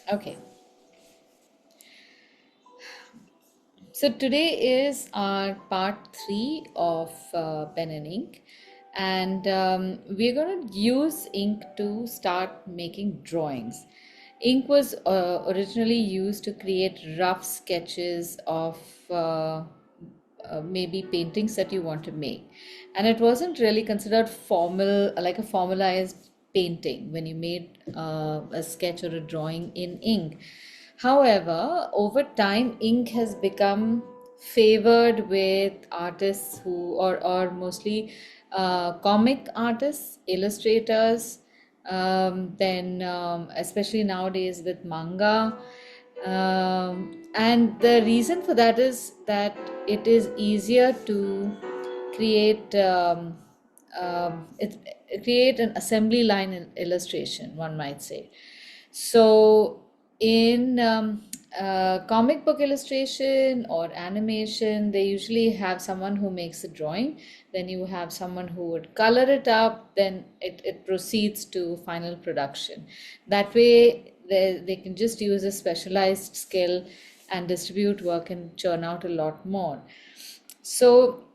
Okay, so today is our part three of pen and ink, and we're going to use ink to start making drawings. Ink was originally used to create rough sketches of maybe paintings that you want to make, and it wasn't really considered formal, like a formalized painting when you made a sketch or a drawing in ink. However, over time, ink has become favored with artists or mostly comic artists, illustrators, then especially nowadays with manga. And the reason for that is that it is easier to create create an assembly line in illustration, one might say. So in comic book illustration or animation, they usually have someone who makes a drawing, then you have someone who would color it up, then it proceeds to final production. That way they can just use a specialized skill and distribute work and churn out a lot more. So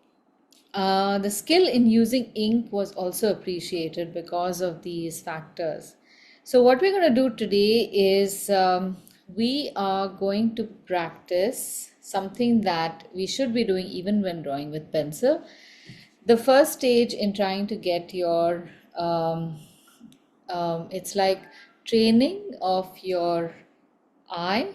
the skill in using ink was also appreciated because of these factors. So, what we're going to do today is we are going to practice something that we should be doing even when drawing with pencil. The first stage in trying to get your, it's like training of your eye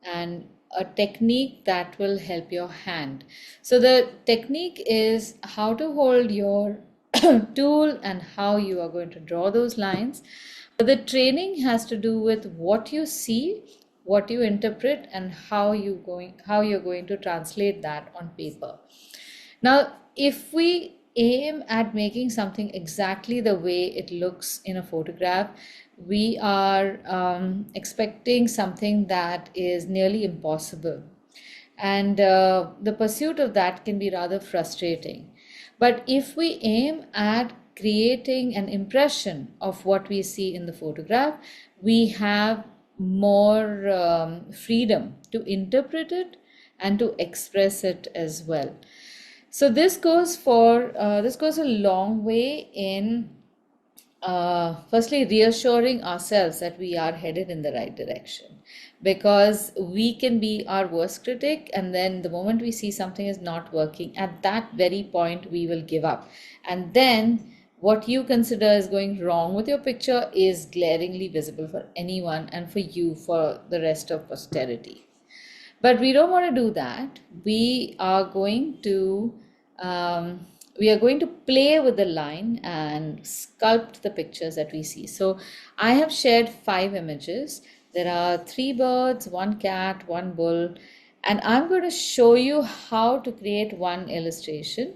and a technique that will help your hand. So the technique is how to hold your tool and how you are going to draw those lines. But the training has to do with what you see, what you interpret, and how you're going to translate that on paper. Now, if we aim at making something exactly the way it looks in a photograph, we are expecting something that is nearly impossible. And the pursuit of that can be rather frustrating. But if we aim at creating an impression of what we see in the photograph, we have more freedom to interpret it and to express it as well. So this goes a long way in firstly reassuring ourselves that we are headed in the right direction, because we can be our worst critic, and then the moment we see something is not working, at that very point we will give up, and then what you consider is going wrong with your picture is glaringly visible for anyone and for you for the rest of posterity. But we don't want to do that. Um, we are going to play with the line and sculpt the pictures that we see. So I have shared 5 images. There are 3 birds, 1 cat, 1 bull, and I'm going to show you how to create one illustration.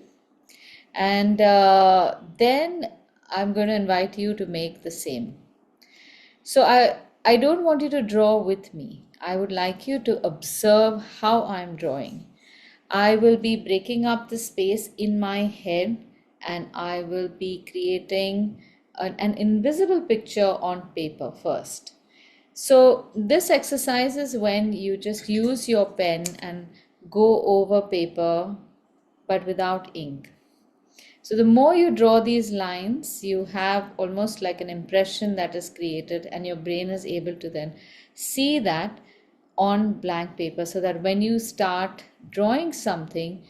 And then I'm going to invite you to make the same. So I don't want you to draw with me. I would like you to observe how I'm drawing. I will be breaking up the space in my head, and I will be creating an invisible picture on paper first. So this exercise is when you just use your pen and go over paper but without ink. So the more you draw these lines, you have almost like an impression that is created, and your brain is able to then see that on blank paper, so that when you start drawing something,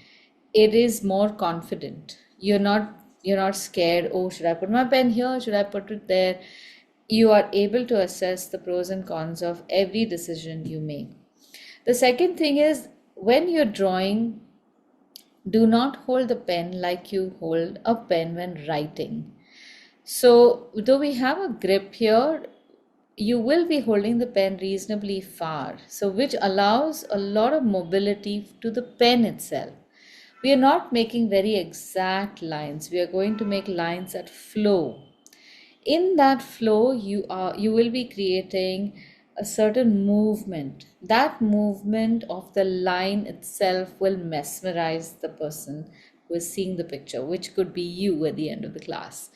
it is more confident. You're not scared, oh, should I put my pen here? Should I put it there? You are able to assess the pros and cons of every decision you make. The second thing is, when you're drawing, do not hold the pen like you hold a pen when writing. So, though we have a grip here, you will be holding the pen reasonably far, so which allows a lot of mobility to the pen itself. We are not making very exact lines. We are going to make lines that flow. In that flow, you will be creating a certain movement. That movement of the line itself will mesmerize the person who is seeing the picture, which could be you at the end of the class.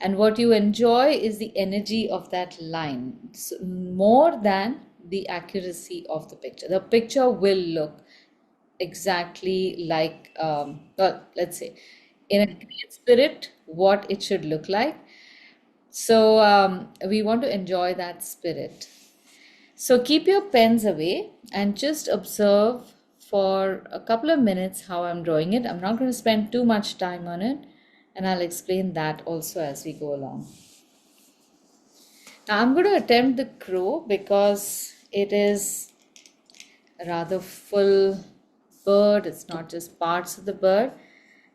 And what you enjoy is the energy of that line, more than the accuracy of the picture. The picture will look exactly like, well, let's say, in a great spirit, what it should look like. So we want to enjoy that spirit. So keep your pens away and just observe for a couple of minutes how I'm drawing it. I'm not going to spend too much time on it, and I'll explain that also as we go along. Now I'm going to attempt the crow because it is a rather full bird. It's not just parts of the bird,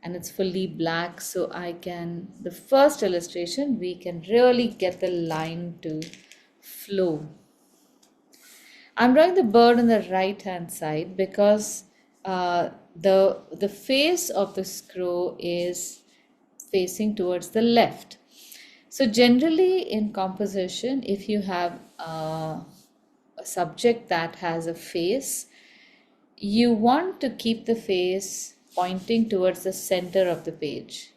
and it's fully black. So the first illustration, we can really get the line to flow. I'm drawing the bird on the right hand side because the face of the crow is facing towards the left. So generally in composition, if you have a subject that has a face, you want to keep the face pointing towards the center of the page.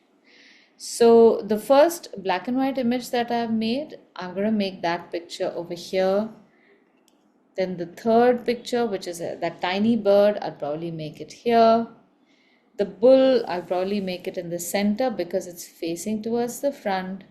So the first black and white image that I've made, I'm going to make that picture over here. Then the third picture, which is that tiny bird, I'll probably make it here. The bull, I'll probably make it in the center because it's facing towards the front.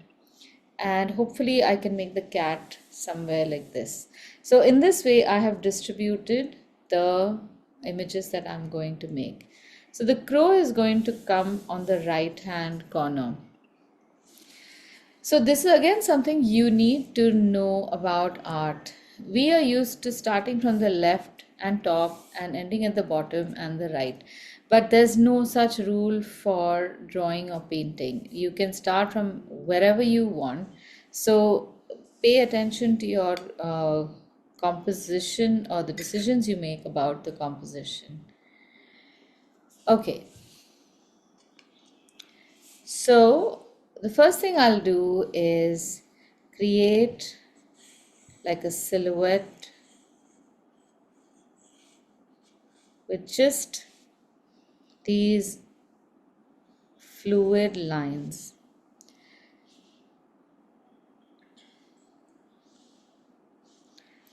And hopefully I can make the cat somewhere like this. So in this way, I have distributed the images that I'm going to make. So the crow is going to come on the right hand corner. So this is again something you need to know about art. We are used to starting from the left and top and ending at the bottom and the right. But there's no such rule for drawing or painting. You can start from wherever you want. So pay attention to your composition or the decisions you make about the composition. Okay. So the first thing I'll do is create like a silhouette with just these fluid lines.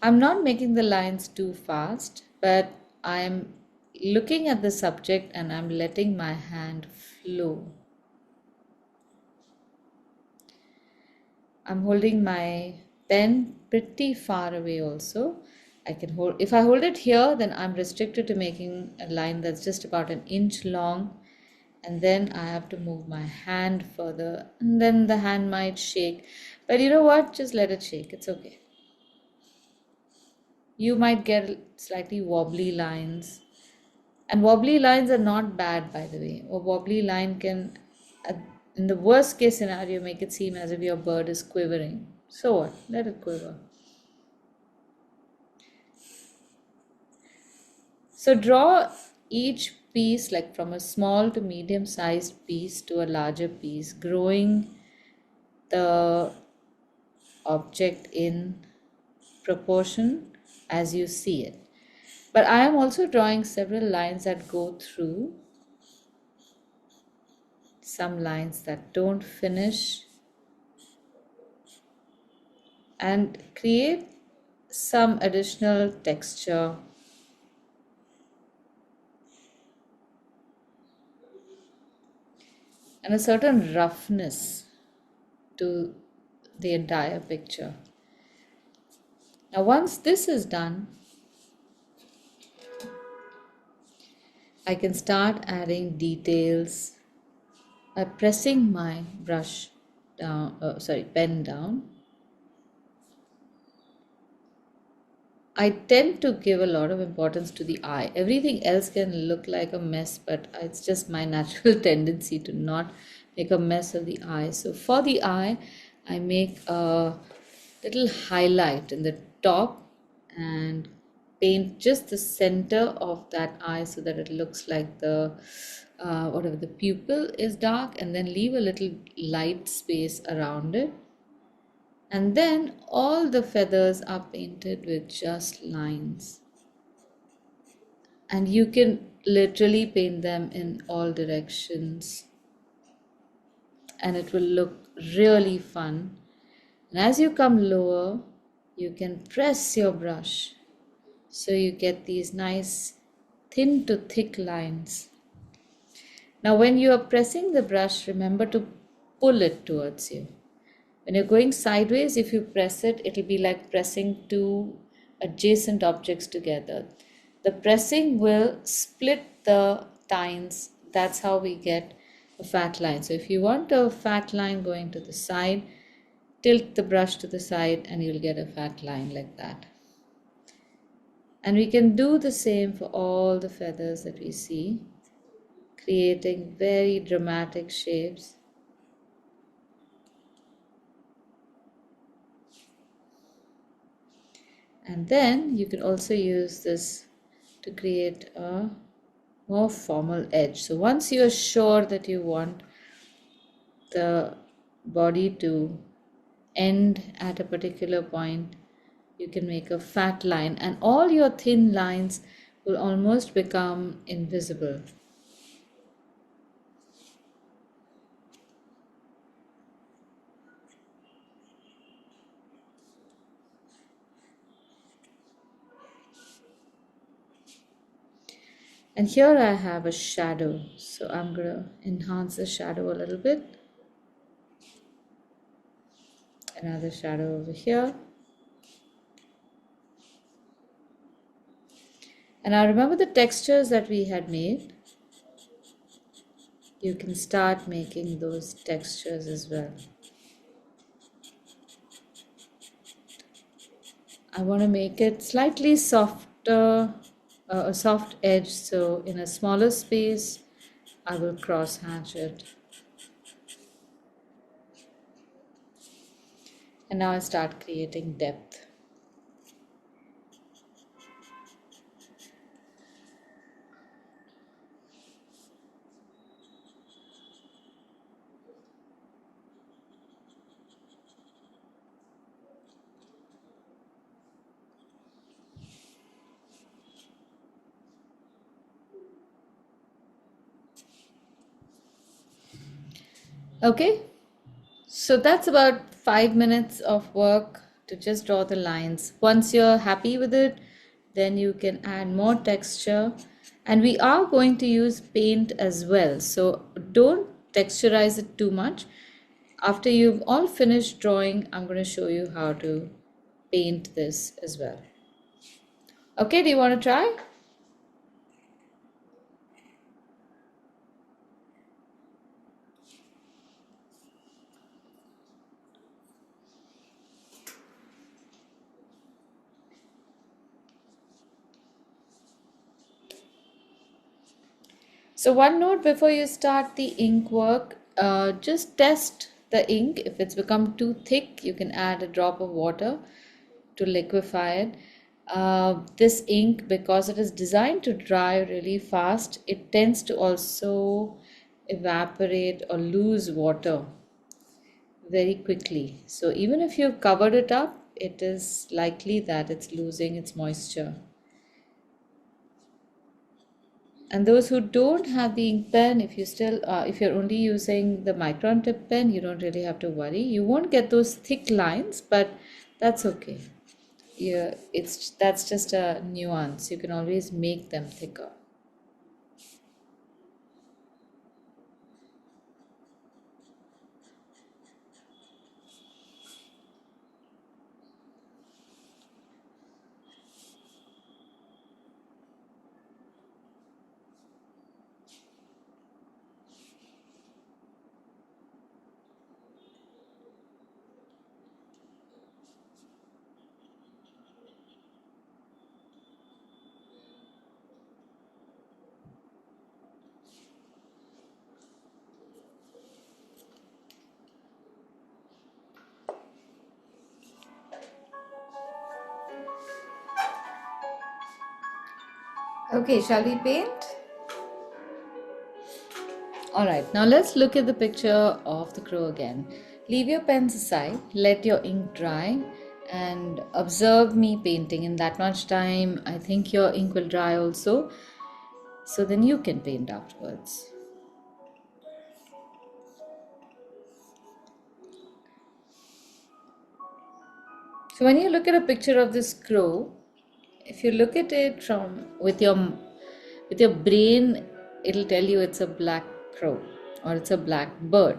I'm not making the lines too fast, but I'm looking at the subject and I'm letting my hand flow. I'm holding my pen pretty far away also. If I hold it here, then I'm restricted to making a line that's just about an inch long, and then I have to move my hand further, and then the hand might shake. But you know what? Just let it shake. It's okay. You might get slightly wobbly lines. And wobbly lines are not bad, by the way. A wobbly line can, uh, in the worst case scenario, make it seem as if your bird is quivering. So what? Let it quiver. So draw each piece like from a small to medium sized piece to a larger piece, growing the object in proportion as you see it. But I am also drawing several lines that go through, some lines that don't finish, and create some additional texture and a certain roughness to the entire picture. Now, once this is done, I can start adding details by pressing my pen down. I tend to give a lot of importance to the eye. Everything else can look like a mess, but it's just my natural tendency to not make a mess of the eye. So for the eye, I make a little highlight in the top and paint just the center of that eye so that it looks like whatever the pupil is dark, and then leave a little light space around it. And then all the feathers are painted with just lines. And you can literally paint them in all directions. And it will look really fun. And as you come lower, you can press your brush So you get these nice thin to thick lines. Now when you are pressing the brush, remember to pull it towards you. When you're going sideways, if you press it, it'll be like pressing two adjacent objects together. The pressing will split the tines. That's how we get a fat line. So if you want a fat line going to the side, tilt the brush to the side and you'll get a fat line like that. And we can do the same for all the feathers that we see, creating very dramatic shapes. And then you can also use this to create a more formal edge. So once you are sure that you want the body to end at a particular point, you can make a fat line and all your thin lines will almost become invisible. And here I have a shadow, so I'm going to enhance the shadow a little bit. Another shadow over here. And now remember the textures that we had made. You can start making those textures as well. I want to make it slightly softer, a soft edge, so in a smaller space I will cross hatch it. And now I start creating depth. Okay, so that's about 5 minutes of work to just draw the lines. Once you're happy with it, then you can add more texture. And we are going to use paint as well. So don't texturize it too much. After you've all finished drawing, I'm going to show you how to paint this as well. Okay, do you want to try? So one note before you start the ink work, just test the ink. If it's become too thick, you can add a drop of water to liquefy it. This ink, because it is designed to dry really fast, it tends to also evaporate or lose water very quickly. So even if you've covered it up, it is likely that it's losing its moisture. And those who don't have the ink pen, if you're only using the micron tip pen, you don't really have to worry. You won't get those thick lines, but that's okay. Yeah, that's just a nuance. You can always make them thicker. Okay, shall we paint? Alright, now let's look at the picture of the crow again. Leave your pens aside, let your ink dry, and observe me painting. In that much time, I think your ink will dry also. So then you can paint afterwards. So when you look at a picture of this crow, if you look at it from with your brain, it'll tell you it's a black crow or it's a black bird.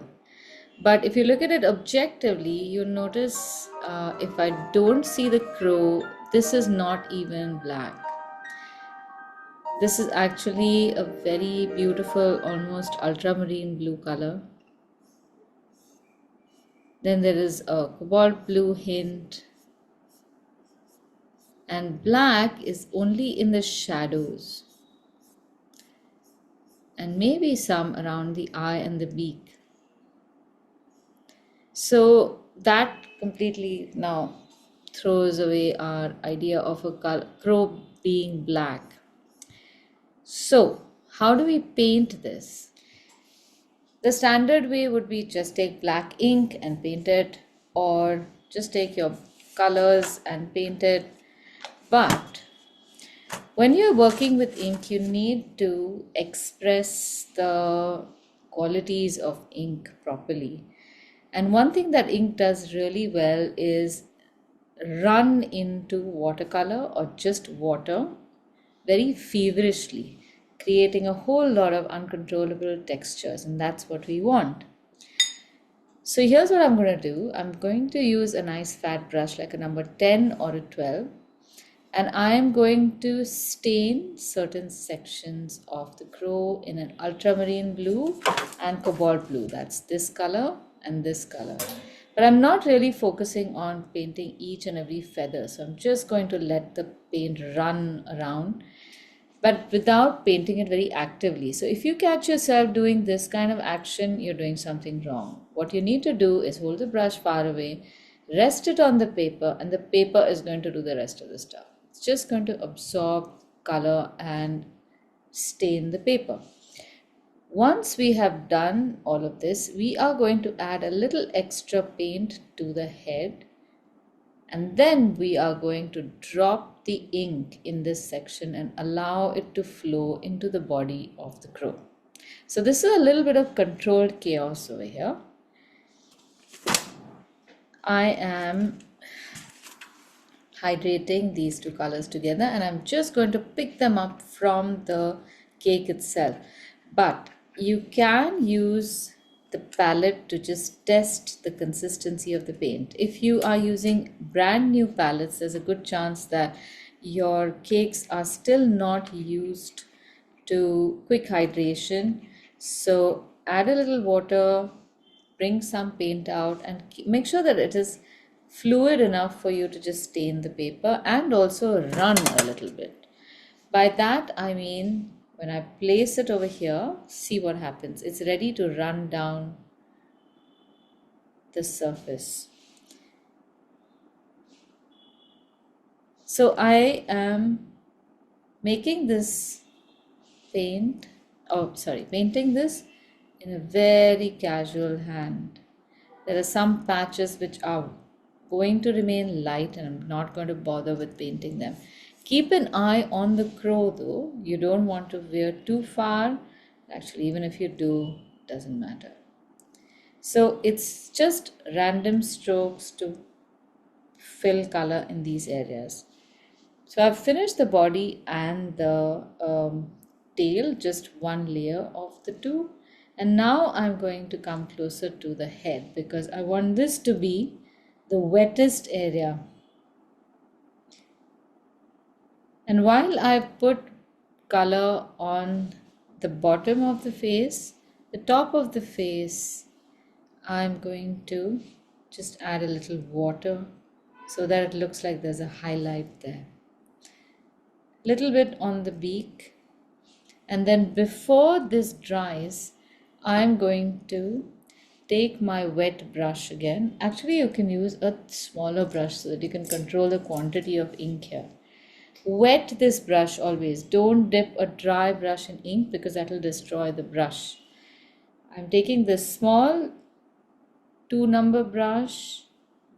But if you look at it objectively, you notice if I don't see the crow, this is not even black. This is actually a very beautiful, almost ultramarine blue color. Then there is a cobalt blue hint, and black is only in the shadows and maybe some around the eye and the beak. So that completely now throws away our idea of a crow being black. So how do we paint this? The standard way would be just take black ink and paint it, or just take your colors and paint it. But when you're working with ink, you need to express the qualities of ink properly. And one thing that ink does really well is run into watercolor or just water very feverishly, creating a whole lot of uncontrollable textures, and that's what we want. So here's what I'm going to do. I'm going to use a nice fat brush like a number 10 or a 12, and I am going to stain certain sections of the crow in an ultramarine blue and cobalt blue. That's this color and this color. But I'm not really focusing on painting each and every feather. So I'm just going to let the paint run around, but without painting it very actively. So if you catch yourself doing this kind of action, you're doing something wrong. What you need to do is hold the brush far away, rest it on the paper, and the paper is going to do the rest of the stuff. It's just going to absorb color and stain the paper. Once we have done all of this, we are going to add a little extra paint to the head, and then we are going to drop the ink in this section and allow it to flow into the body of the crow. So this is a little bit of controlled chaos over here. I am hydrating these two colors together, and I'm just going to pick them up from the cake itself. But you can use the palette to just test the consistency of the paint. If you are using brand new palettes, there's a good chance that your cakes are still not used to quick hydration. So add a little water, bring some paint out, and make sure that it is fluid enough for you to just stain the paper and also run a little bit. By that I mean, when I place it over here, see what happens. It's ready to run down the surface. So I am making this painting this in a very casual hand. There are some patches which are going to remain light, and I'm not going to bother with painting them. Keep an eye on the crow though. You don't want to veer too far. Actually, even if you do, doesn't matter. So it's just random strokes to fill color in these areas. So I've finished the body and the tail, just one layer of the two. And now I'm going to come closer to the head because I want this to be the wettest area. And while I've put color on the bottom of the face, the top of the face, I'm going to just add a little water so that it looks like there's a highlight there. Little bit on the beak, and then before this dries, I'm going to take my wet brush again. Actually, you can use a smaller brush so that you can control the quantity of ink here. Wet this brush always. Don't dip a dry brush in ink because that will destroy the brush. I'm taking this small 2-number brush,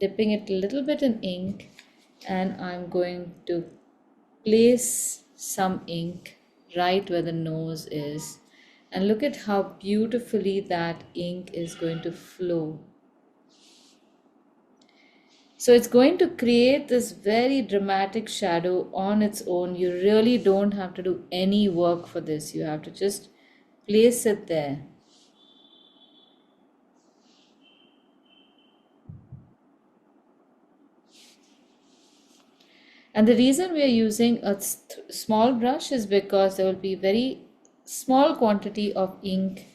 dipping it a little bit in ink, and I'm going to place some ink right where the nose is. And look at how beautifully that ink is going to flow. So it's going to create this very dramatic shadow on its own. You really don't have to do any work for this. You have to just place it there. And the reason we are using a small brush is because there will be very small quantity of ink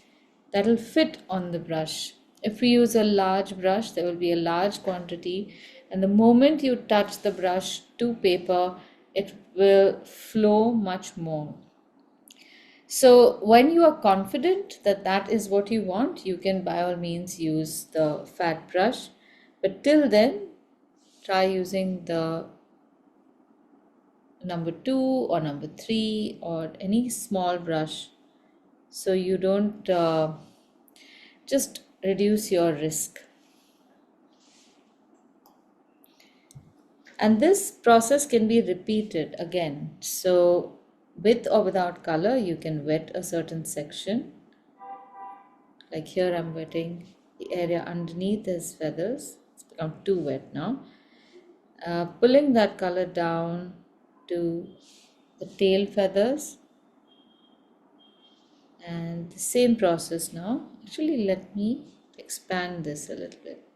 that will fit on the brush. If we use a large brush, there will be a large quantity, and the moment you touch the brush to paper, it will flow much more. So when you are confident that that is what you want, you can by all means use the fat brush. But till then, try using the number 2 or number 3 or any small brush, so you don't just reduce your risk. And this process can be repeated again. So with or without color, you can wet a certain section. Like here I'm wetting the area underneath his feathers. It's become too wet now. Pulling that color down to the tail feathers, and the same process now. Actually, let me expand this a little bit.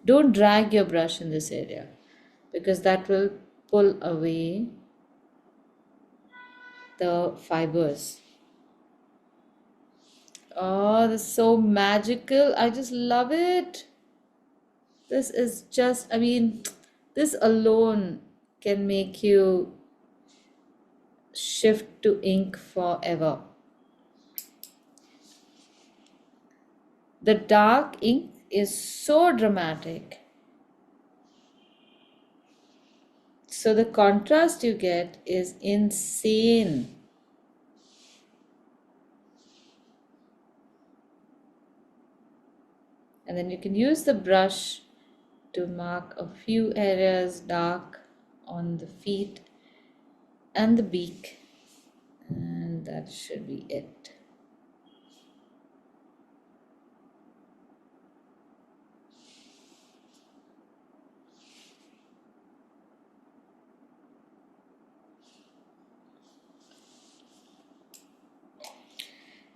Don't drag your brush in this area because that will pull away the fibers. Oh, this is so magical. I just love it. This is just, I mean, this alone can make you shift to ink forever. The dark ink is so dramatic. So the contrast you get is insane. And then you can use the brush to mark a few areas dark on the feet and the beak. And that should be it.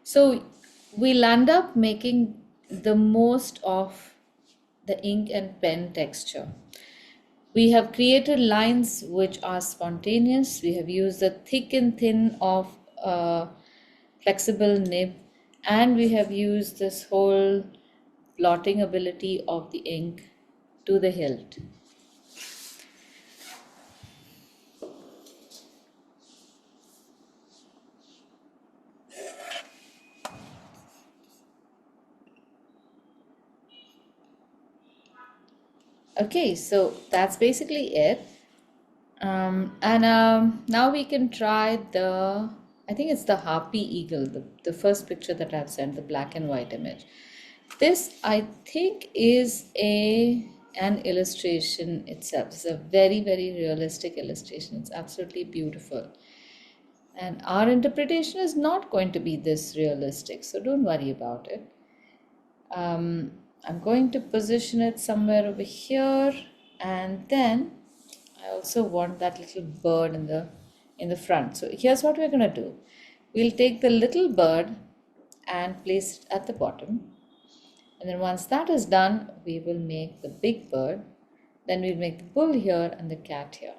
So we'll end up making the most of the ink and pen texture. We have created lines which are spontaneous. We have used the thick and thin of a flexible nib, and we have used this whole blotting ability of the ink to the hilt. Okay, so that's basically it. Now we can try the, I think it's the harpy eagle, the first picture that I've sent, the black and white image. This, I think, is an illustration itself. It's a very, very realistic illustration. It's absolutely beautiful. And our interpretation is not going to be this realistic, so don't worry about it. I'm going to position it somewhere over here, and then I also want that little bird in the front. So here's what we're going to do. We'll take the little bird and place it at the bottom. And then once that is done, we will make the big bird. Then we'll make the bull here and the cat here.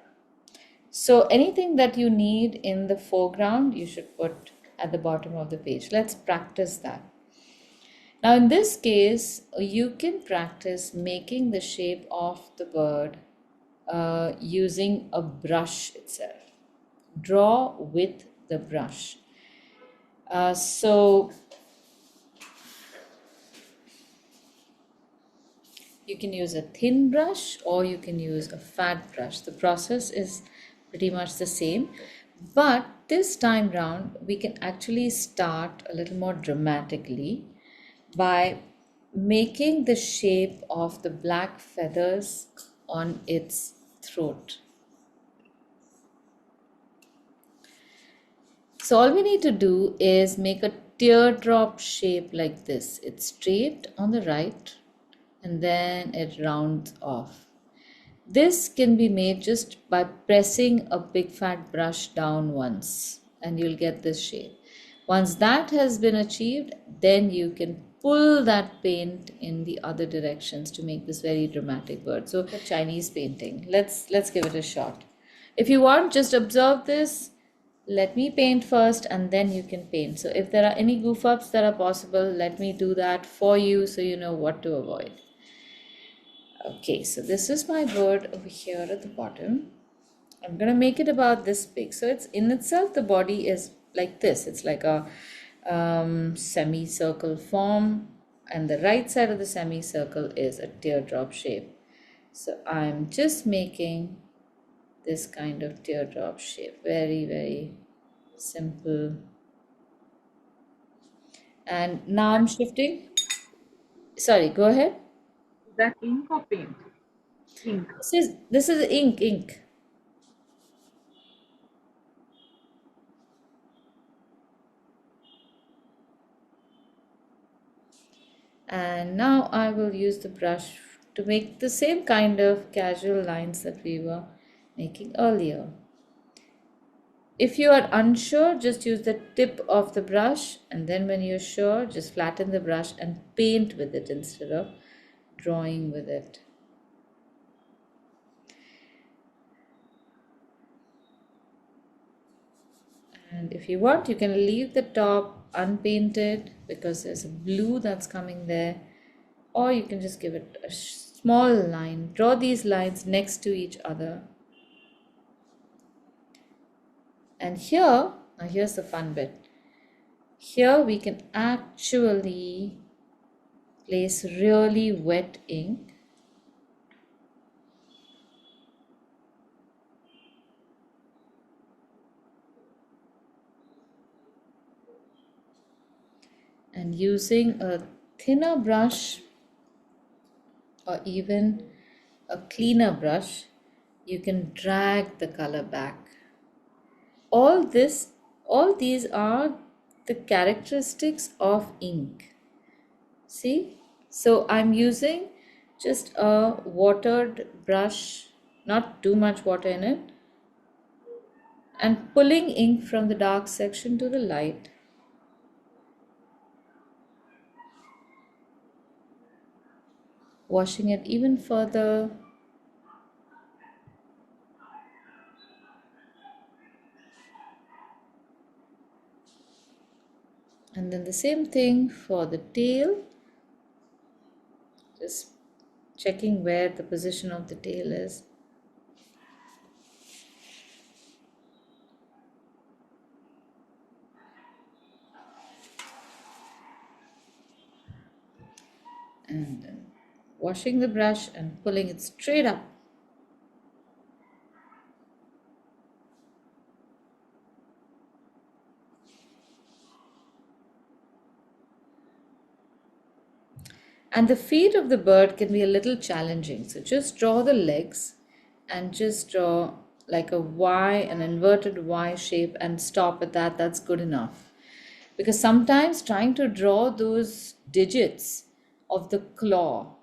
So anything that you need in the foreground, you should put at the bottom of the page. Let's practice that. Now in this case, you can practice making the shape of the bird using a brush itself. Draw with the brush. So you can use a thin brush or you can use a fat brush. The process is pretty much the same, but this time round we can actually start a little more dramatically by making the shape of the black feathers on its throat. So all we need to do is make a teardrop shape like this. It's straight on the right, and then it rounds off. This can be made just by pressing a big fat brush down once, and you'll get this shape. Once that has been achieved, then you can pull that paint in the other directions to make this very dramatic bird. So a Chinese painting. Let's give it a shot. If you want, just observe this. Let me paint first and then you can paint. So if there are any goof ups that are possible, let me do that for you so you know what to avoid. Okay, so this is my bird over here at the bottom. I'm gonna make it about this big. So it's in itself, the body is like this. It's like a semicircle form, and the right side of the semicircle is a teardrop shape. So I'm just making this kind of teardrop shape. Very, very simple. And now I'm shifting. Sorry, go ahead. Is that ink or paint? Ink. This is ink. And now I will use the brush to make the same kind of casual lines that we were making earlier. If you are unsure, just use the tip of the brush, and then when you're sure, just flatten the brush and paint with it instead of drawing with it. And if you want, you can leave the top unpainted because there's a blue that's coming there, or you can just give it a small line. Draw these lines next to each other. And here, now here's the fun bit. Here we can actually place really wet ink and using a thinner brush or even a cleaner brush, you can drag the color back. All these are the characteristics of ink. See? So I'm using just a watered brush, not too much water in it, and pulling ink from the dark section to the light. Washing it even further. And then the same thing for the tail. Just checking where the position of the tail is. And then washing the brush and pulling it straight up. And the feet of the bird can be a little challenging. So just draw the legs and just draw like a Y, an inverted Y shape, and stop at that. That's good enough. Because sometimes trying to draw those digits of the claw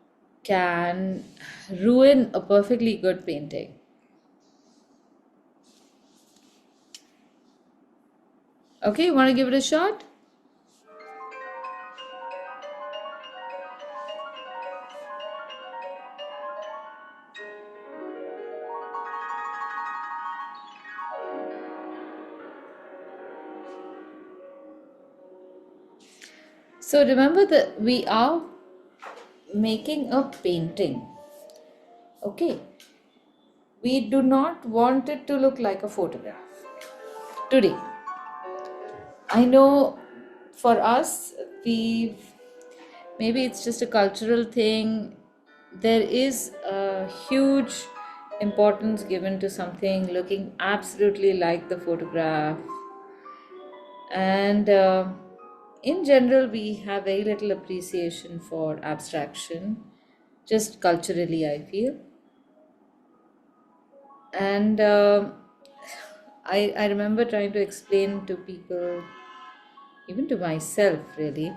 can ruin a perfectly good painting. Okay, you want to give it a shot? So remember that we are making a painting. Okay, we do not want it to look like a photograph today. I know for us, we maybe it's just a cultural thing. There is a huge importance given to something looking absolutely like the photograph, and in general, we have very little appreciation for abstraction, just culturally, I feel. And I remember trying to explain to people, even to myself, really,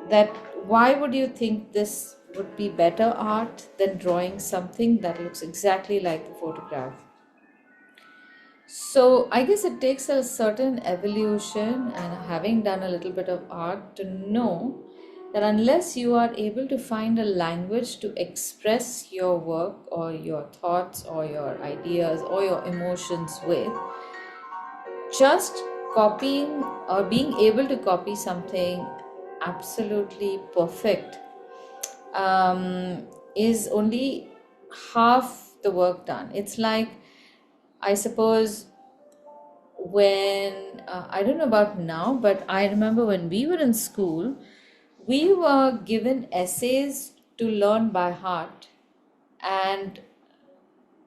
that why would you think this would be better art than drawing something that looks exactly like the photograph? So I guess it takes a certain evolution and having done a little bit of art to know that unless you are able to find a language to express your work or your thoughts or your ideas or your emotions with, just copying or being able to copy something absolutely perfect is only half the work done. It's like, I suppose, when I don't know about now, but I remember when we were in school, we were given essays to learn by heart and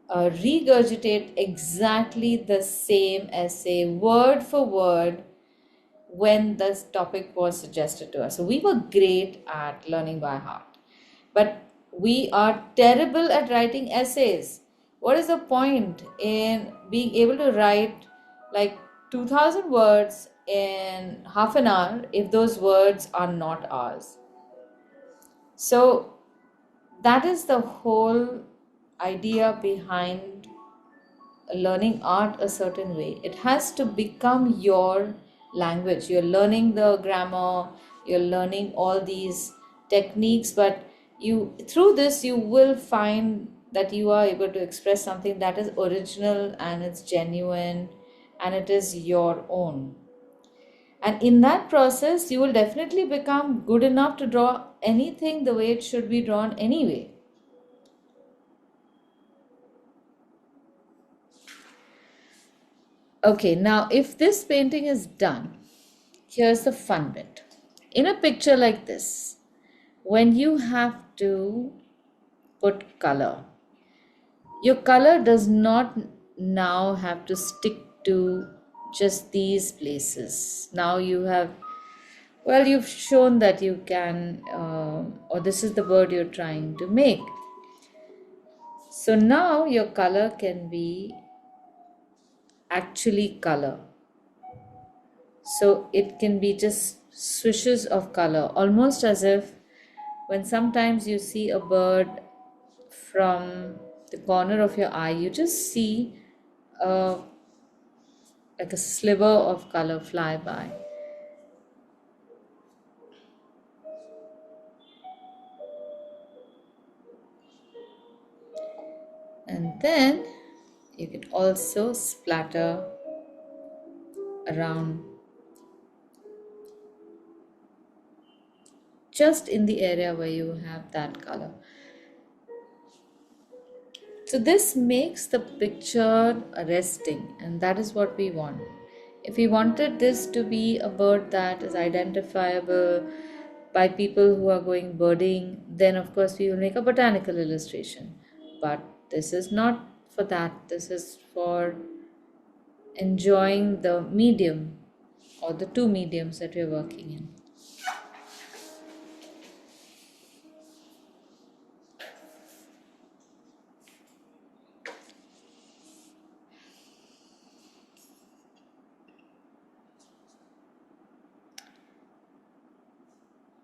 regurgitate exactly the same essay, word for word, when this topic was suggested to us. So we were great at learning by heart, but we are terrible at writing essays. What is the point in being able to write like 2000 words in half an hour if those words are not ours? So that is the whole idea behind learning art a certain way. It has to become your language. You're learning the grammar, you're learning all these techniques, but you through this you will find that you are able to express something that is original and it's genuine and it is your own. And in that process, you will definitely become good enough to draw anything the way it should be drawn anyway. Okay, now if this painting is done, here's the fun bit. In a picture like this, when you have to put color, your color does not now have to stick to just these places. Now you have, well, you've shown that you can, or this is the bird you're trying to make. So now your color can be actually color. So it can be just swishes of color, almost as if when sometimes you see a bird from the corner of your eye, you just see uh, like a sliver of color fly by. And then you can also splatter around just in the area where you have that color. So this makes the picture arresting, and that is what we want. If we wanted this to be a bird that is identifiable by people who are going birding, then of course we will make a botanical illustration. But this is not for that. This is for enjoying the medium or the two mediums that we're working in.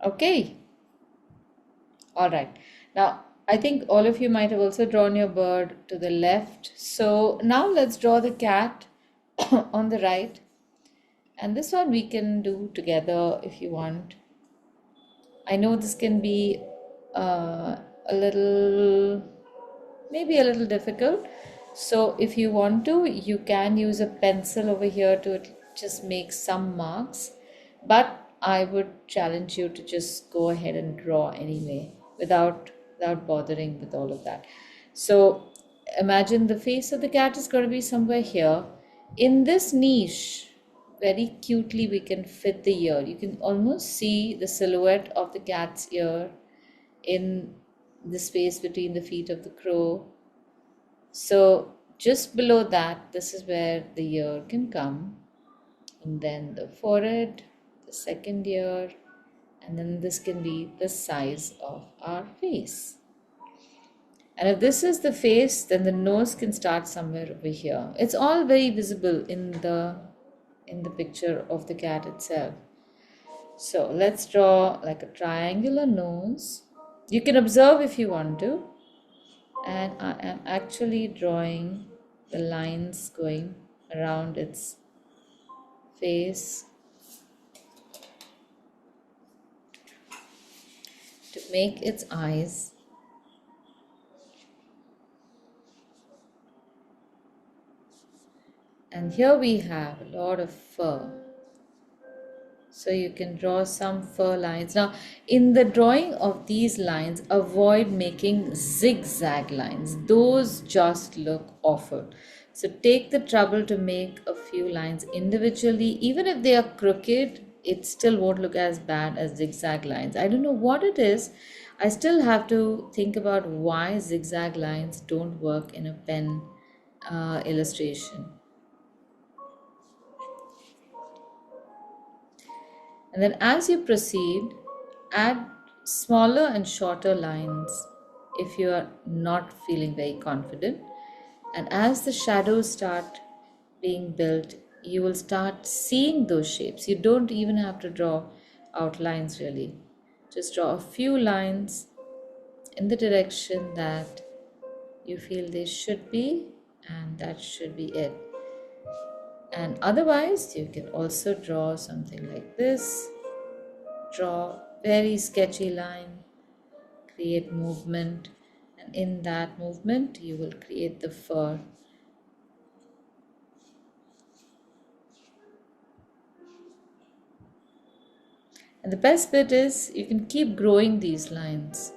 Okay. All right. Now, I think all of you might have also drawn your bird to the left. So now let's draw the cat on the right. And this one we can do together if you want. I know this can be a little, maybe a little difficult. So if you want to, you can use a pencil over here to just make some marks. But I would challenge you to just go ahead and draw anyway without bothering with all of that. So imagine the face of the cat is going to be somewhere here. In this niche, very cutely we can fit the ear. You can almost see the silhouette of the cat's ear in the space between the feet of the crow. So just below that, this is where the ear can come, and then the forehead, the second ear, and then this can be the size of our face. And if this is the face, then the nose can start somewhere over here. It's all very visible in the picture of the cat itself. So let's draw like a triangular nose. You can observe if you want to. And I am actually drawing the lines going around its face to make its eyes. And here we have a lot of fur. So you can draw some fur lines. Now, in the drawing of these lines, avoid making zigzag lines. Those just look awful. So take the trouble to make a few lines individually. Even if they are crooked, it still won't look as bad as zigzag lines. I don't know what it is. I still have to think about why zigzag lines don't work in a pen illustration. And then as you proceed, add smaller and shorter lines if you are not feeling very confident. And as the shadows start being built, you will start seeing those shapes. You don't even have to draw outlines really. Just draw a few lines in the direction that you feel they should be, and that should be it. And otherwise, you can also draw something like this. Draw very sketchy line, create movement, and in that movement you will create the fur. And the best bit is you can keep growing these lines.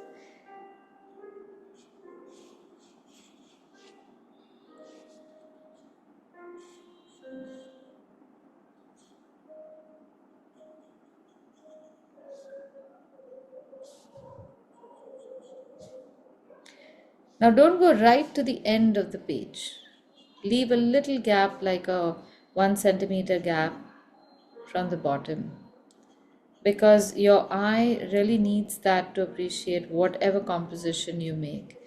Now don't go right to the end of the page. Leave a little gap, like a 1 centimeter gap from the bottom, because your eye really needs that to appreciate whatever composition you make.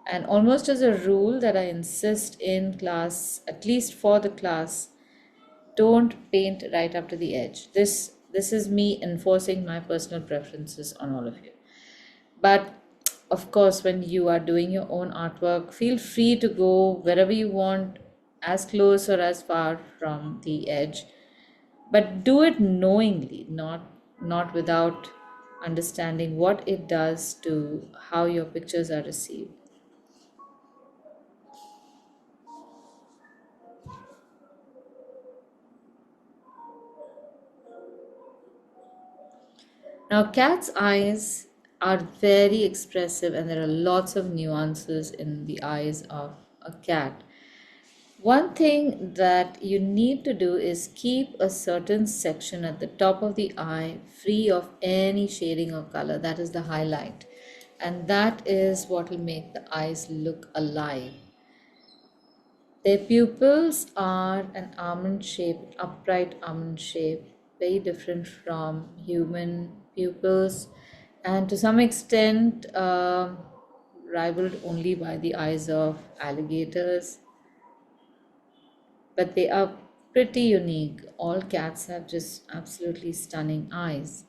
And almost as a rule that I insist in class, at least for the class, don't paint right up to the edge. This is me enforcing my personal preferences on all of you. But of course, when you are doing your own artwork, feel free to go wherever you want, as close or as far from the edge. But do it knowingly, not without understanding what it does to how your pictures are received. Now, cat's eyes are very expressive, and there are lots of nuances in the eyes of a cat. One thing that you need to do is keep a certain section at the top of the eye free of any shading or color. That is the highlight. And that is what will make the eyes look alive. Their pupils are an almond shape, upright almond shape, very different from human pupils, and to some extent rivaled only by the eyes of alligators. But they are pretty unique. All cats have just absolutely stunning eyes.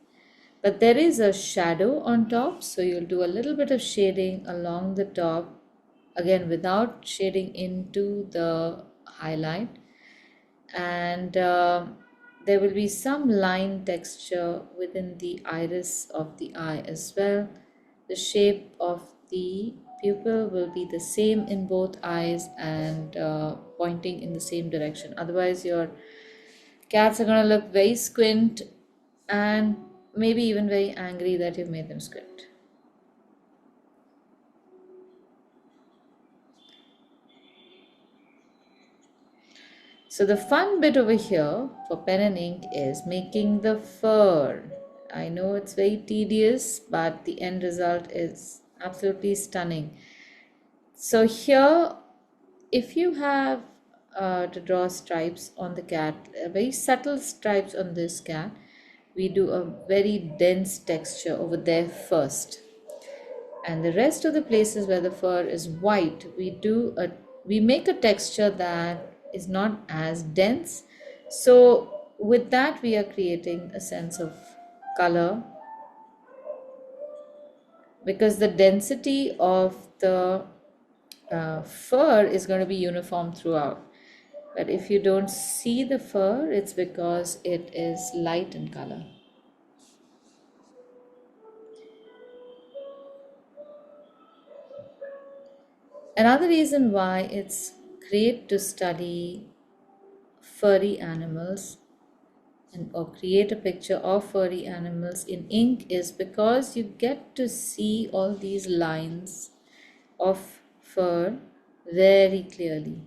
But there is a shadow on top, so you'll do a little bit of shading along the top, again without shading into the highlight. And there will be some line texture within the iris of the eye as well. The shape of the pupil will be the same in both eyes and pointing in the same direction. Otherwise, your cats are going to look very squint and maybe even very angry that you've made them squint. So the fun bit over here for pen and ink is making the fur. I know it's very tedious, but the end result is absolutely stunning. So here, if you have to draw stripes on the cat, very subtle stripes on this cat, we do a very dense texture over there first. And the rest of the places where the fur is white, we make a texture that is not as dense. So with that we are creating a sense of color, because the density of the fur is going to be uniform throughout. But if you don't see the fur, it's because it is light in color. Another reason why it's great to study furry animals or create a picture of furry animals in ink is because you get to see all these lines of fur very clearly.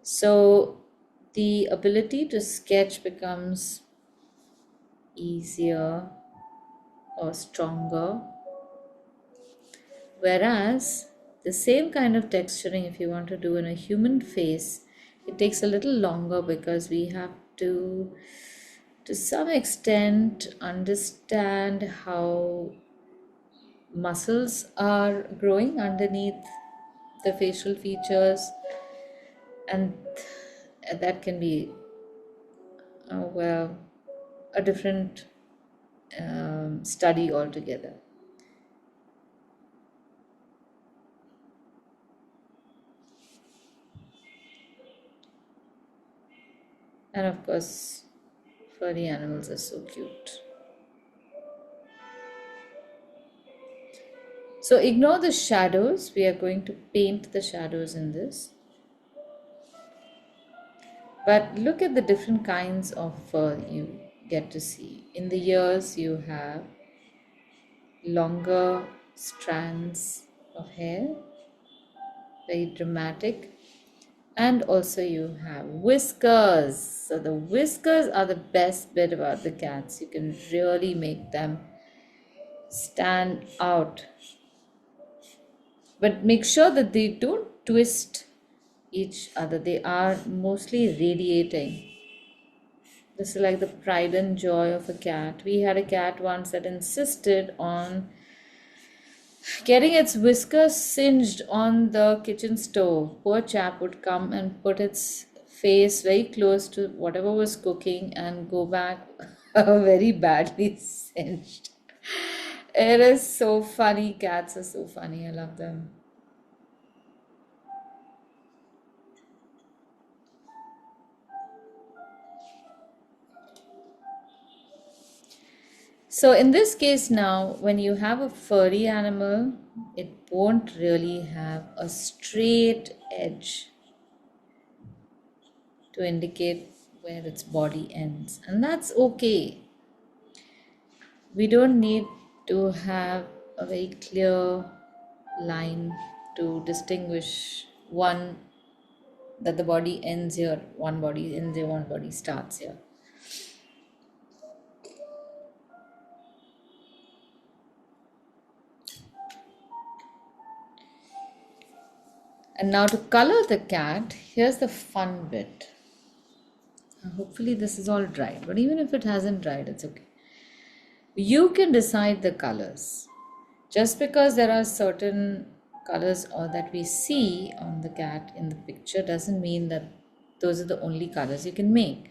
So the ability to sketch becomes easier or stronger, whereas the same kind of texturing, if you want to do in a human face, it takes a little longer because we have to some extent, understand how muscles are growing underneath the facial features, and that can be, well, a different study altogether. And of course, furry animals are so cute. So ignore the shadows. We are going to paint the shadows in this. But look at the different kinds of fur you get to see. In the ears, you have longer strands of hair, very dramatic. And also you have whiskers. So the whiskers are the best bit about the cats. You can really make them stand out. But make sure that they don't twist each other. They are mostly radiating. This is like the pride and joy of a cat. We had a cat once that insisted on getting its whiskers singed on the kitchen stove. Poor chap would come and put its face very close to whatever was cooking and go back very badly singed. It is so funny. Cats are so funny. I love them. So in this case now, when you have a furry animal, it won't really have a straight edge to indicate where its body ends. And that's okay. We don't need to have a very clear line to distinguish one that the body ends here, one body ends here, one body starts here. And now to color the cat, here's the fun bit. Hopefully this is all dried, but even if it hasn't dried, it's okay. You can decide the colors. Just because there are certain colors or that we see on the cat in the picture doesn't mean that those are the only colors you can make.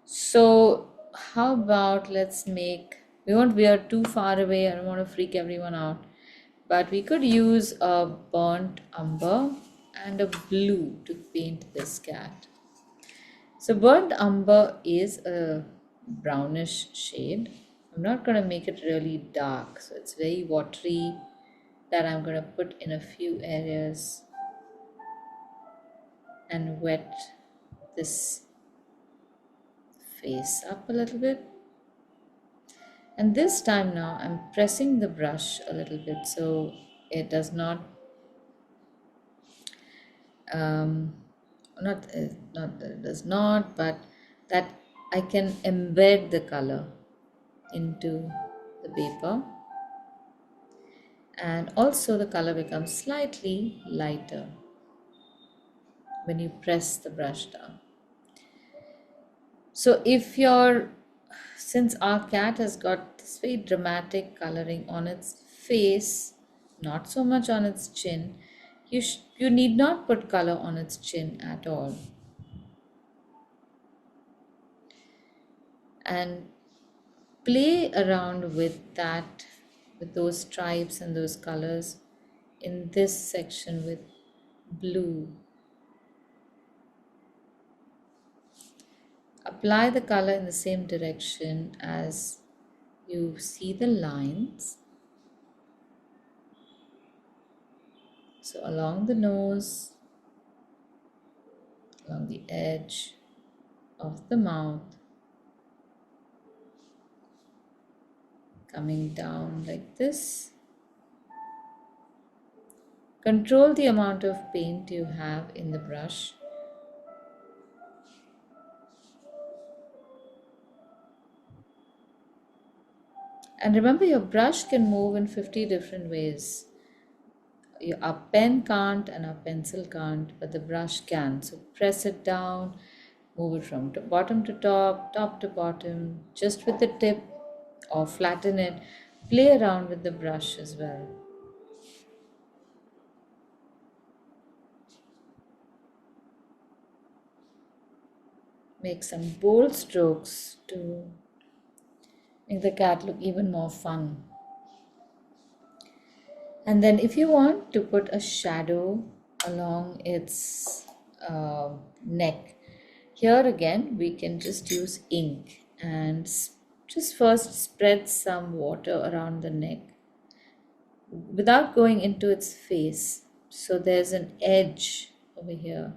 So how about we won't veer too far away, I don't want to freak everyone out, but we could use a burnt umber and a blue to paint this cat. So burnt umber is a brownish shade. I'm not going to make it really dark, so it's very watery, that I'm going to put in a few areas and wet this face up a little bit. And this time now I'm pressing the brush a little bit so it does not not that it does not, but that I can embed the color into the paper, and also the color becomes slightly lighter when you press the brush down. So since our cat has got this very dramatic coloring on its face, not so much on its chin, you need not put color on its chin at all. And play around with that, with those stripes and those colors in this section with blue. Apply the color in the same direction as you see the lines. So along the nose, along the edge of the mouth, coming down like this. Control the amount of paint you have in the brush. And remember, your brush can move in 50 different ways. Our pen can't and our pencil can't, but the brush can. So press it down, move it from bottom to top, top to bottom, just with the tip, or flatten it. Play around with the brush as well. Make some bold strokes to make the cat look even more fun. And then if you want to put a shadow along its neck, here again we can just use ink and just first spread some water around the neck without going into its face. So there's an edge over here.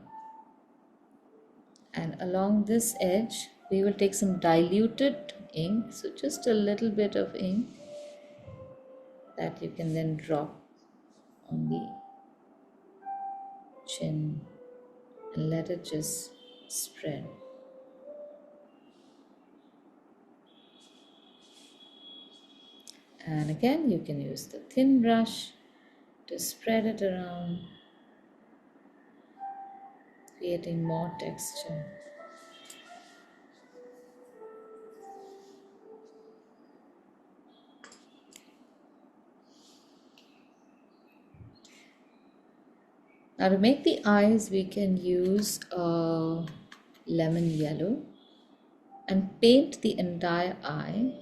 And along this edge, we will take some diluted ink, so just a little bit of ink that you can then drop on the chin and let it just spread. And again, you can use the thin brush to spread it around, creating more texture. Now to make the eyes, we can use a lemon yellow and paint the entire eye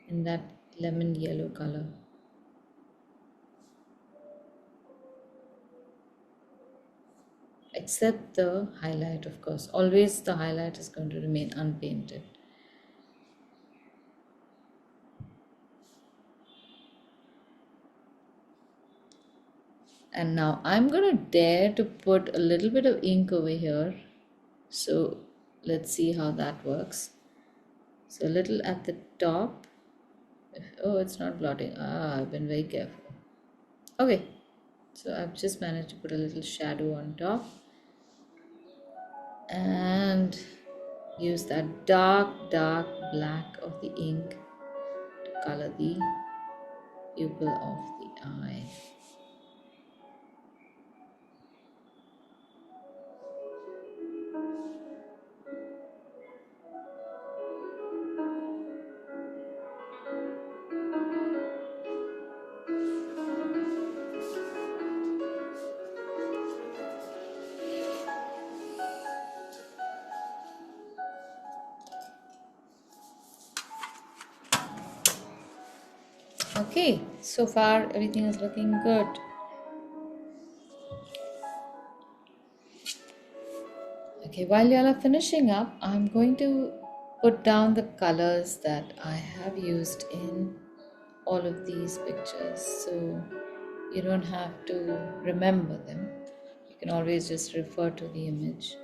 in that lemon yellow color. Except the highlight, of course. Always the highlight is going to remain unpainted. And now I'm going to dare to put a little bit of ink over here. So let's see how that works. So a little at the top. Oh, it's not blotting. I've been very careful. Okay, so I've just managed to put a little shadow on top. And use that dark black of the ink to color the pupil of the eye. Okay, so far everything is looking good. Okay, while you all are finishing up, I'm going to put down the colors that I have used in all of these pictures, so you don't have to remember them. You can always just refer to the image.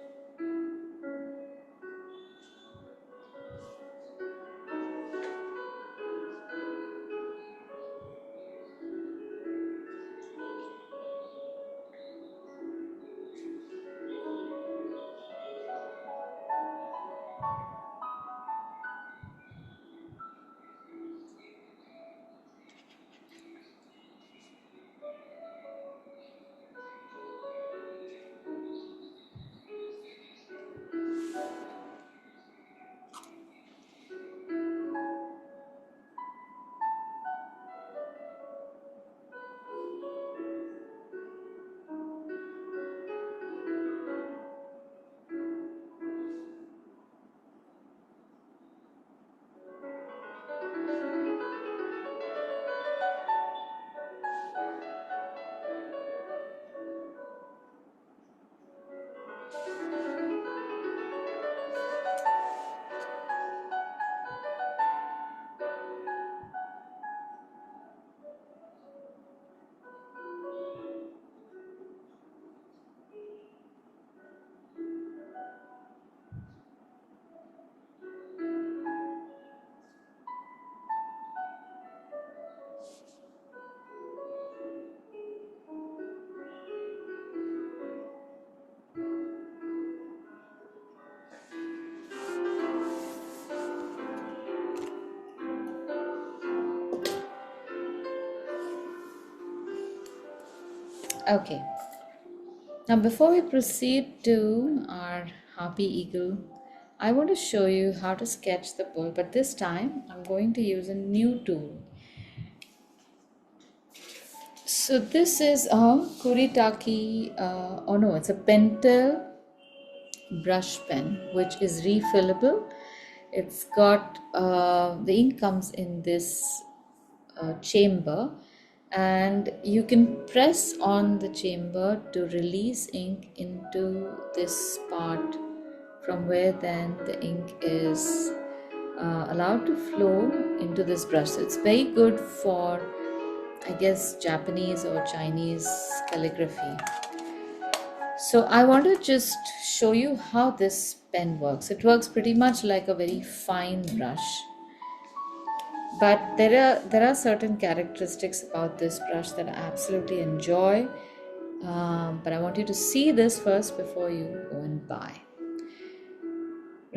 Okay, now before we proceed to our harpy eagle, I want to show you how to sketch the bull, but this time I'm going to use a new tool. So this is a Kuritake, oh no, it's a Pentel brush pen which is refillable. It's got the ink comes in this chamber, and you can press on the chamber to release ink into this part from where then the ink is allowed to flow into this brush. So it's very good for, I guess, Japanese or Chinese calligraphy. So I want to just show you how this pen works. It works pretty much like a very fine brush, but there are certain characteristics about this brush that I absolutely enjoy. But I want you to see this first before you go and buy.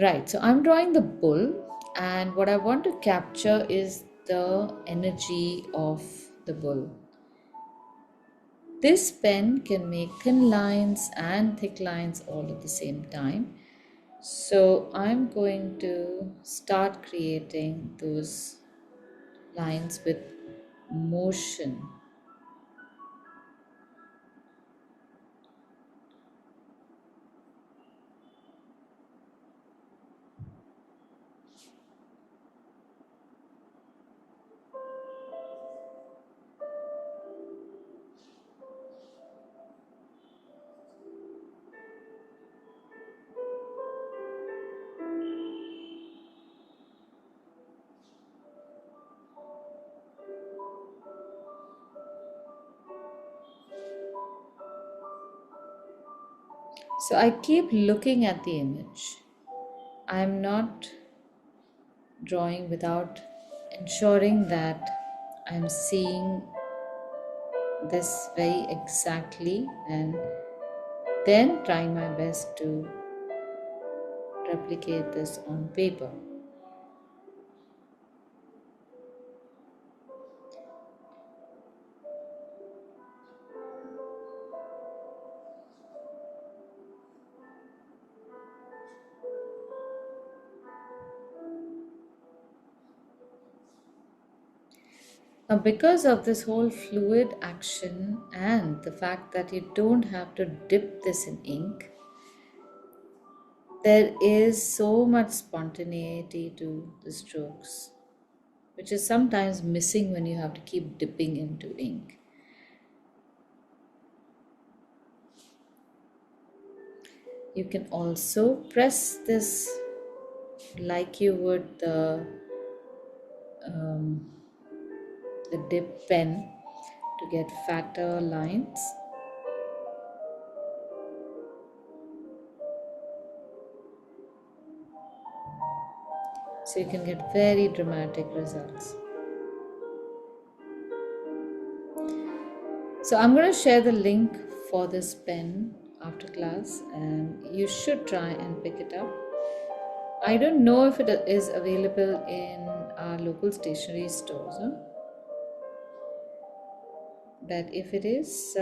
Right, so I'm drawing the bull, and what I want to capture is the energy of the bull. This pen can make thin lines and thick lines all at the same time. So I'm going to start creating those lines with motion. So I keep looking at the image. I'm not drawing without ensuring that I'm seeing this very exactly, and then trying my best to replicate this on paper. Now, because of this whole fluid action and the fact that you don't have to dip this in ink, there is so much spontaneity to the strokes, which is sometimes missing when you have to keep dipping into ink. You can also press this like you would um, the dip pen to get fatter lines. So you can get very dramatic results. So I'm going to share the link for this pen after class, and you should try and pick it up. I don't know if it is available in our local stationery stores, huh? But if it is,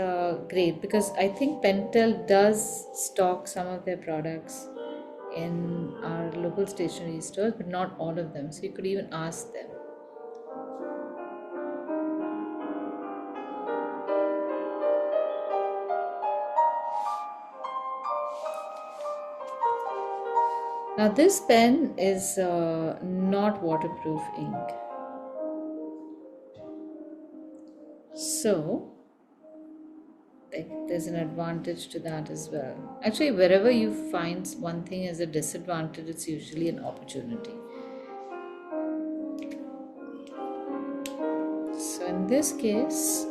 great, because I think Pentel does stock some of their products in our local stationery stores, but not all of them. So you could even ask them. Now this pen is not waterproof ink. So there's an advantage to that as well. Actually, wherever you find one thing as a disadvantage, it's usually an opportunity. So in this case,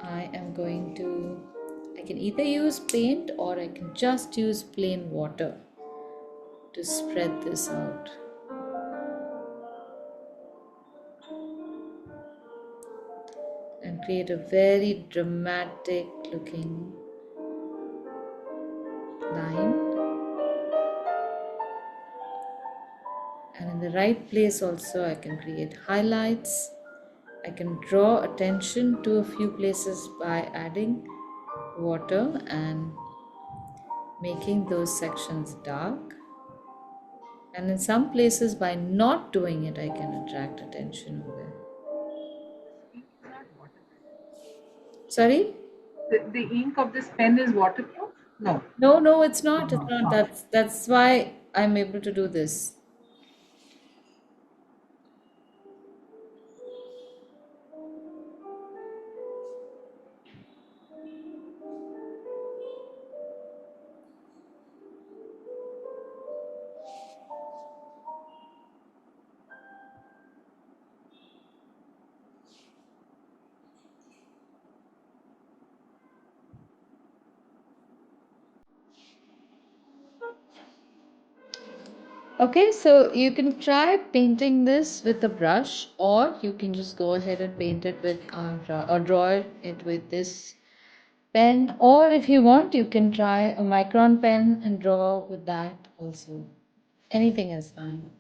I can either use paint or I can just use plain water to spread this out. And create a very dramatic looking line. And in the right place also I can create highlights. I can draw attention to a few places by adding water and making those sections dark. And in some places, by not doing it, I can attract attention over. Ink is not waterproof. Sorry? The ink of this pen is waterproof? No. No, no, it's not. It's No, not. not. That's why I'm able to do this. Okay, so you can try painting this with a brush, or you can just go ahead and paint it with or draw it with this pen, or if you want, you can try a micron pen and draw with that also. Anything is fine.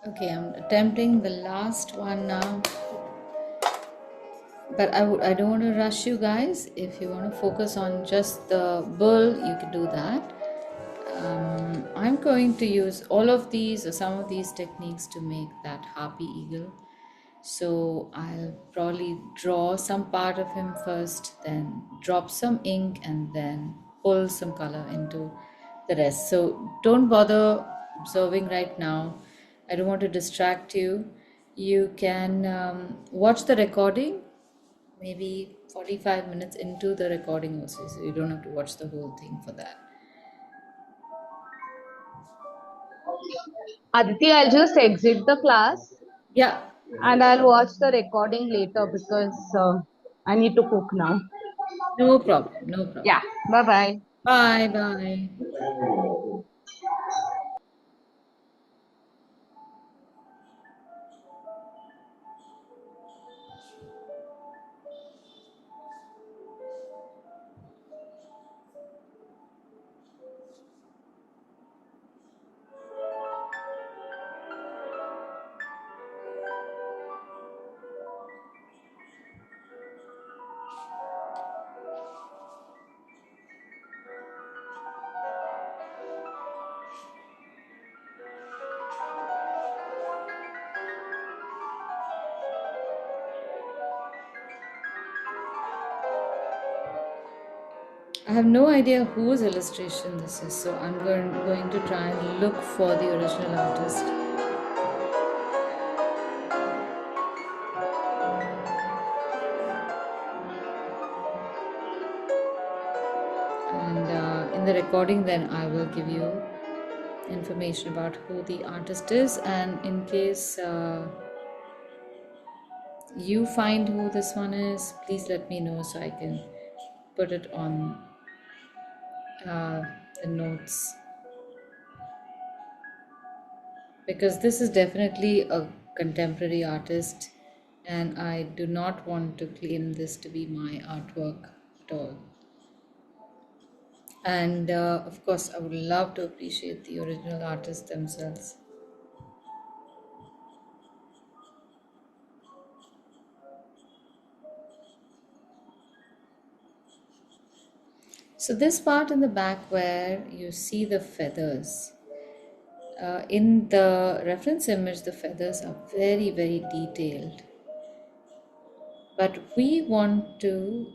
Okay, I'm attempting the last one now, but I don't want to rush you guys. If you want to focus on just the bull, you can do that. I'm going to use all of these or some of these techniques to make that harpy eagle. So I'll probably draw some part of him first, then drop some ink, and then pull some color into the rest. So don't bother observing right now. I don't want to distract you. You can watch the recording maybe 45 minutes into the recording also, so you don't have to watch the whole thing for that. Aditi, I'll just exit the class Yeah, and I'll watch the recording later because I need to cook now. no problem, no problem. Yeah, bye bye. Bye, bye. I have no idea whose illustration this is, so I'm going to try and look for the original artist. And in the recording, then I will give you information about who the artist is. And in case you find who this one is, please let me know so I can put it on the notes. Because this is definitely a contemporary artist, and I do not want to claim this to be my artwork at all. And of course, I would love to appreciate the original artists themselves. So, this part in the back where you see the feathers, in the reference image, the feathers are very, very detailed. But we want to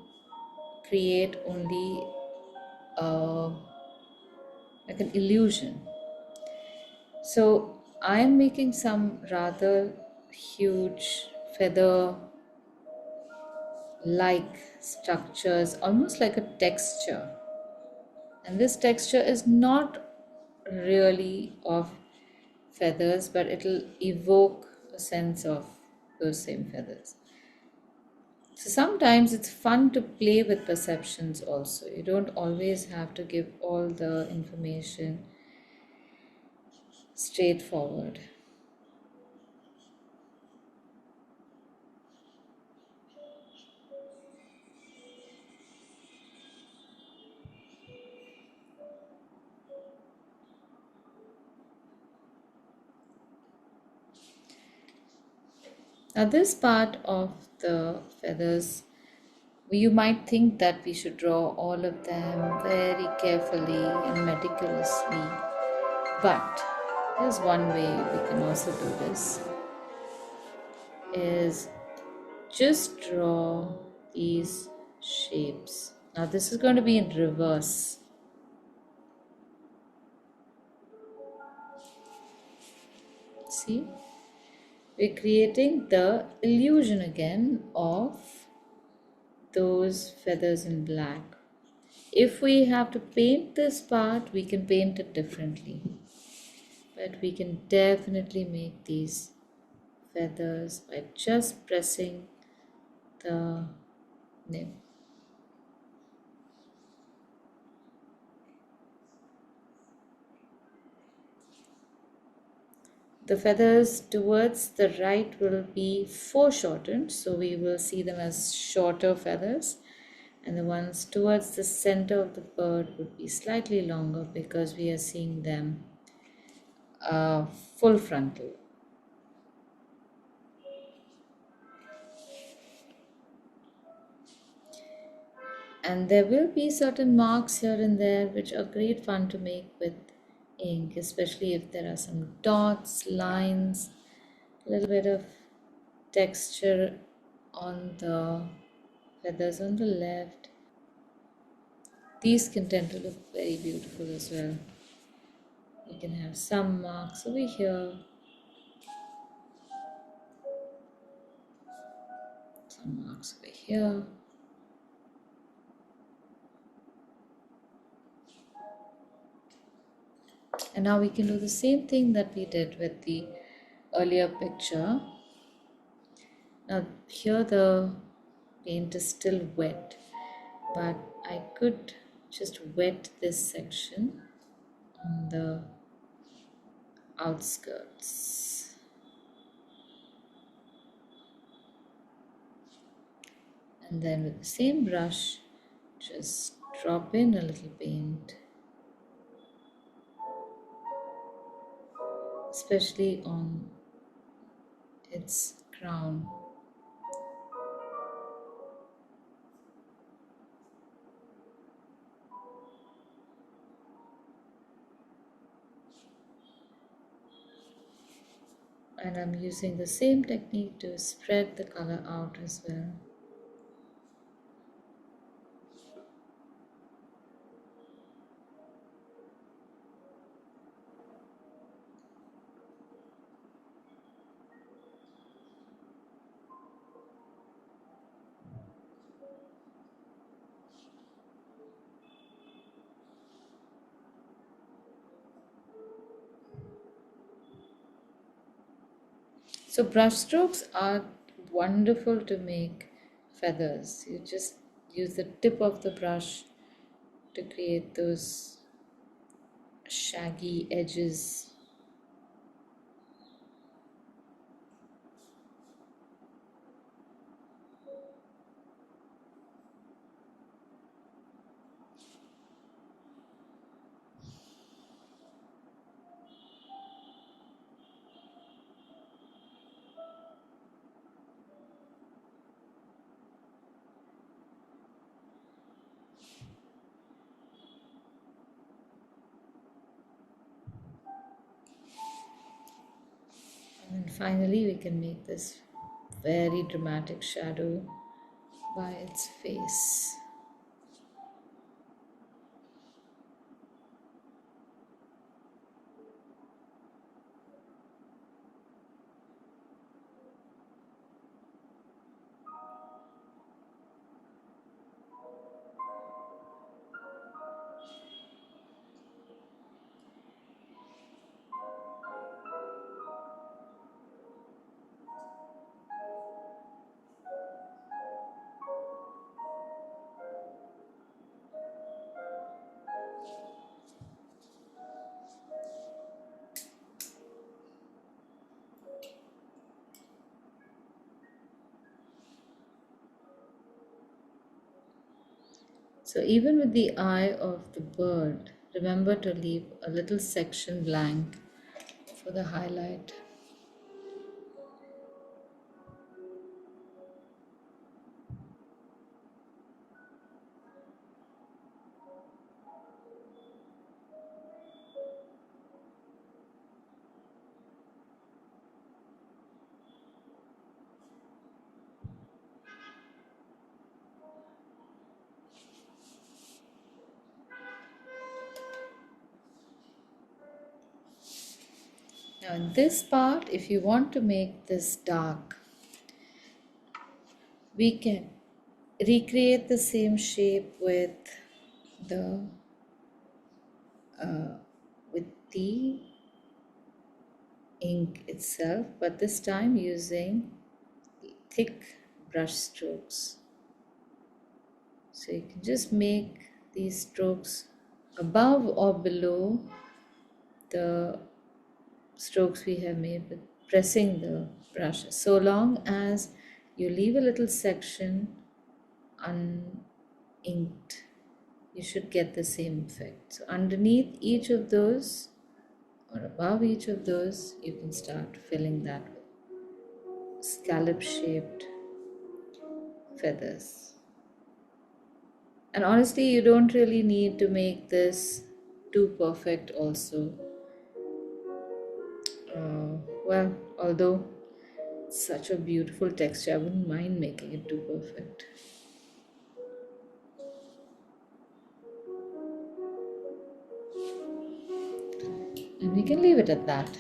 create only like an illusion. So I am making some rather huge feather like structures, almost like a texture. And this texture is not really of feathers, but it'll evoke a sense of those same feathers. So sometimes it's fun to play with perceptions also. You don't always have to give all the information straightforward. Now, this part of the feathers, you might think that we should draw all of them very carefully and meticulously, but there's one way we can also do this, is just draw these shapes. Now, this is going to be in reverse. See? We're creating the illusion again of those feathers in black. If we have to paint this part, we can paint it differently. But we can definitely make these feathers by just pressing the nib. The feathers towards the right will be foreshortened, so we will see them as shorter feathers. And the ones towards the center of the bird would be slightly longer because we are seeing them full frontal. And there will be certain marks here and there which are great fun to make with ink, especially if there are some dots, lines, a little bit of texture on the feathers on the left. These can tend to look very beautiful as well. You can have some marks over here, some marks over here. And now we can do the same thing that we did with the earlier picture. Now here the paint is still wet, but I could just wet this section on the outskirts. And then with the same brush, just drop in a little paint, especially on its crown. And I'm using the same technique to spread the color out as well. So brush strokes are wonderful to make feathers. You just use the tip of the brush to create those shaggy edges. And then finally we can make this very dramatic shadow by its face. So even with the eye of the bird, remember to leave a little section blank for the highlight. Now in this part, if you want to make this dark, we can recreate the same shape the uh, with the ink itself, but this time using thick brush strokes. So you can just make these strokes above or below the strokes we have made with pressing the brush, so long as you leave a little section uninked, you should get the same effect. So underneath each of those or above each of those, you can start filling that with scallop shaped feathers. And honestly, you don't really need to make this too perfect also. Well, although it's such a beautiful texture, I wouldn't mind making it too perfect. And we can leave it at that.